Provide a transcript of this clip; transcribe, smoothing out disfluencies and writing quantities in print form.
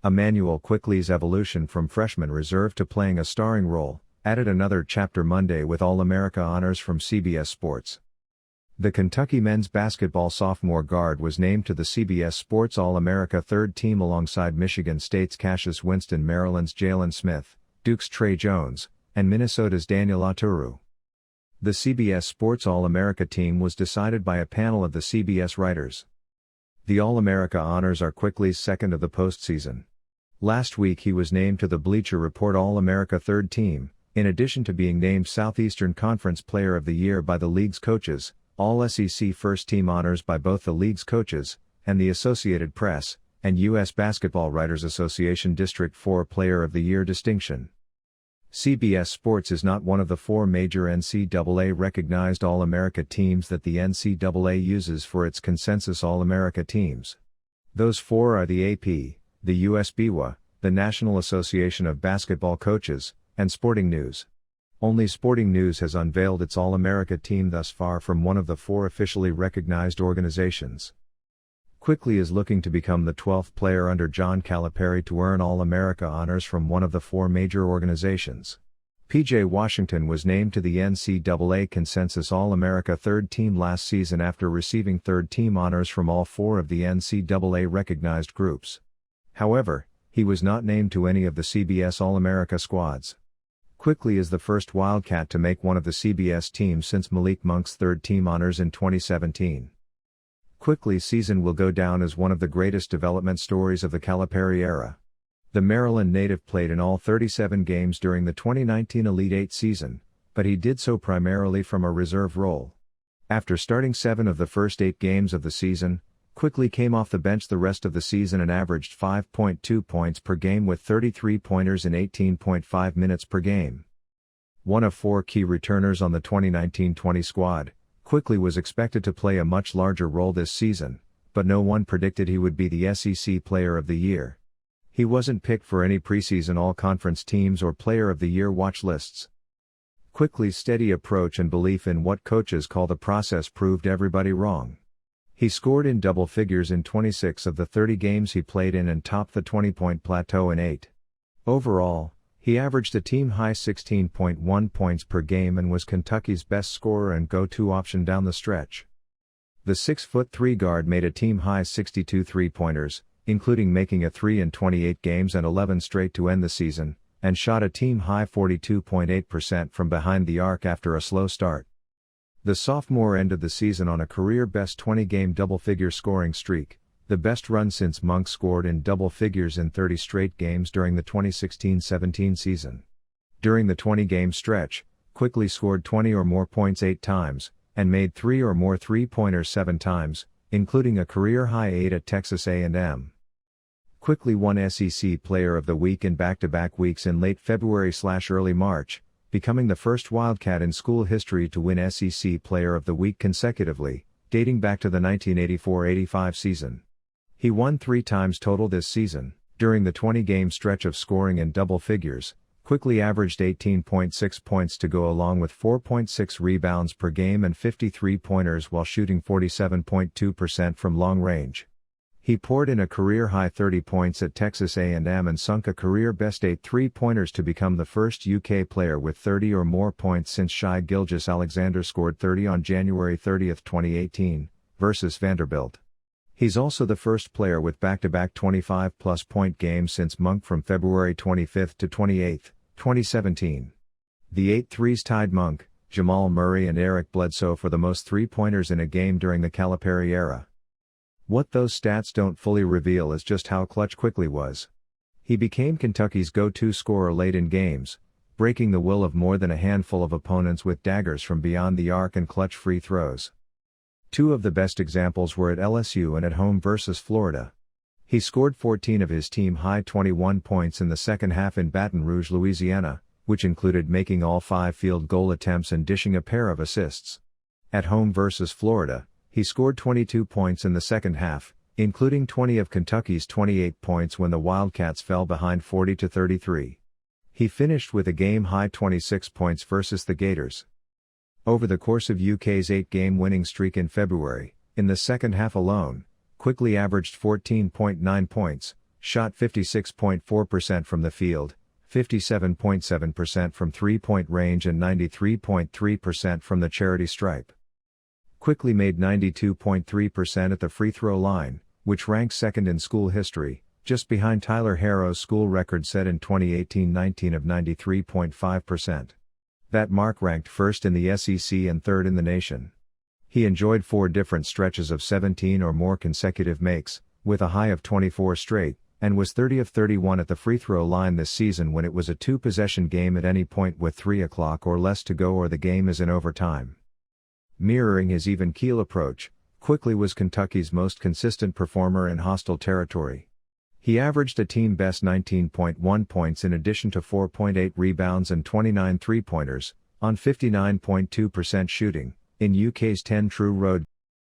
Emmanuel Quickley's evolution from freshman reserve to playing a starring role, added another chapter Monday with All-America honors from CBS Sports. The Kentucky men's basketball sophomore guard was named to the CBS Sports All-America third team alongside Michigan State's Cassius, Winston, Maryland's Jalen Smith, Duke's Trey Jones, and Minnesota's Daniel Oturu. The CBS Sports All-America team was decided by a panel of the CBS writers. The All-America honors are Quickley's second of the postseason. Last week he was named to the Bleacher Report All-America third team, in addition to being named Southeastern Conference Player of the Year by the league's coaches, All-SEC first team honors by both the league's coaches, and the Associated Press, and U.S. Basketball Writers Association District 4 Player of the Year distinction. CBS Sports is not one of the four major NCAA-recognized All-America teams that the NCAA uses for its consensus All-America teams. Those four are the AP, the USBWA, the National Association of Basketball Coaches, and Sporting News. Only Sporting News has unveiled its All-America team thus far from one of the four officially recognized organizations. Quickley is looking to become the 12th player under John Calipari to earn All-America honors from one of the four major organizations. P.J. Washington was named to the NCAA Consensus All-America third team last season after receiving third team honors from all four of the NCAA-recognized groups. However, he was not named to any of the CBS All-America squads. Quickley is the first Wildcat to make one of the CBS teams since Malik Monk's third team honors in 2017. Quickley's season will go down as one of the greatest development stories of the Calipari era. The Maryland native played in all 37 games during the 2019 Elite Eight season, but he did so primarily from a reserve role. After starting 7 of the first 8 games of the season, Quickley came off the bench the rest of the season and averaged 5.2 points per game with 33 pointers in 18.5 minutes per game. One of 4 key returners on the 2019-20 squad, Quickley was expected to play a much larger role this season, but no one predicted he would be the SEC Player of the Year. He wasn't picked for any preseason all-conference teams or Player of the Year watch lists. Quickley's steady approach and belief in what coaches call the process proved everybody wrong. He scored in double figures in 26 of the 30 games he played in and topped the 20-point plateau in 8. Overall, he averaged a team-high 16.1 points per game and was Kentucky's best scorer and go-to option down the stretch. The 6'3" guard made a team-high 62 three-pointers, including making a 3 in 28 games and 11 straight to end the season, and shot a team-high 42.8% from behind the arc after a slow start. The sophomore ended the season on a career-best 20-game double-figure scoring streak, the best run since Monk scored in double figures in 30 straight games during the 2016-17 season. During the 20-game stretch, Quickley scored 20 or more points 8 times, and made 3 or more three-pointers 7 times, including a career-high 8 at Texas A&M. Quickley won SEC Player of the Week in back-to-back weeks in late February/early March, becoming the first Wildcat in school history to win SEC Player of the Week consecutively, dating back to the 1984-85 season. He won 3 times total this season. During the 20-game stretch of scoring in double figures, Quickley averaged 18.6 points to go along with 4.6 rebounds per game and 53 pointers while shooting 47.2% from long range. He poured in a career-high 30 points at Texas A&M and sunk a career-best 8 three-pointers to become the first UK player with 30 or more points since Shai Gilgeous-Alexander scored 30 on January 30, 2018, versus Vanderbilt. He's also the first player with back-to-back 25-plus point games since Monk from February 25 to 28, 2017. The 8 threes tied Monk, Jamal Murray and Eric Bledsoe for the most three-pointers in a game during the Calipari era. What those stats don't fully reveal is just how clutch Quickley was. He became Kentucky's go-to scorer late in games, breaking the will of more than a handful of opponents with daggers from beyond the arc and clutch free throws. 2 of the best examples were at LSU and at home versus Florida. He scored 14 of his team-high 21 points in the second half in Baton Rouge, Louisiana, which included making all 5 field goal attempts and dishing a pair of assists. At home versus Florida, he scored 22 points in the second half, including 20 of Kentucky's 28 points when the Wildcats fell behind 40-33. He finished with a game-high 26 points versus the Gators. Over the course of UK's 8-game winning streak in February, in the second half alone, Quickley averaged 14.9 points, Shot 56.4% from the field, 57.7% from three-point range and 93.3% from the charity stripe. Quickley made 92.3% at the free throw line, which ranks second in school history, just behind Tyler Harrow's school record set in 2018-19 of 93.5%. That mark ranked first in the SEC and third in the nation. He enjoyed 4 different stretches of 17 or more consecutive makes, with a high of 24 straight, and was 30 of 31 at the free throw line this season when it was a 2-possession game at any point with 3 o'clock or less to go or the game is in overtime. Mirroring his even-keel approach, Quickley was Kentucky's most consistent performer in hostile territory. He averaged a team-best 19.1 points in addition to 4.8 rebounds and 29 three-pointers, on 59.2% shooting, in UK's 10 True Road